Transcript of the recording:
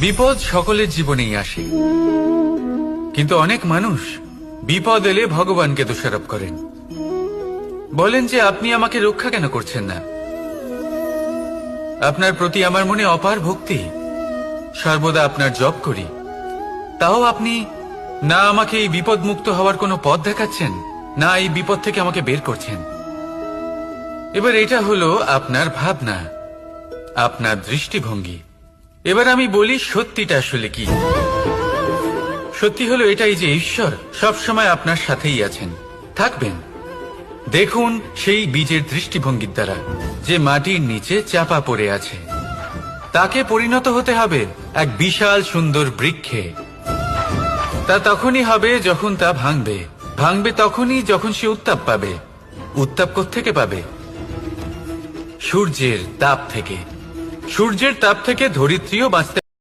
বিপদ সকলের জীবনেই আসে, কিন্তু অনেক মানুষ বিপদ এলে ভগবানকে দোষারোপ করেন। বলেন যে আপনি আমাকে রক্ষা কেন করছেন না? আপনার প্রতি আমার মনে অপার ভক্তি, সর্বদা আপনার জপ করি, তাও আপনি না আমাকে এই বিপদ মুক্ত হওয়ার কোনো পথ দেখাচ্ছেন, না এই বিপদ থেকে আমাকে বের করছেন। এবার এটা হলো আপনার ভাবনা, আপনার দৃষ্টিভঙ্গি। এবার আমি বলি সত্যিটা আসলে কি। সত্যি হলো এটাই যে ঈশ্বর সবসময় আপনার সাথেই আছেন, থাকবেন। দেখুন সেই বীজের দৃষ্টিভঙ্গির দ্বারা যে মাটির নিচে চাপা পড়ে আছে, তাকে পরিণত হতে হবে এক বিশাল সুন্দর বৃক্ষে। তা তখনই হবে যখন তা ভাঙবে, ভাঙবে তখনই যখন সে উত্তাপ পাবে। উত্তাপ কোত্থেকে পাবে? সূর্যের তাপ থেকে। সূর্যের তাপ থেকে ধরিত্রীও বাঁচতে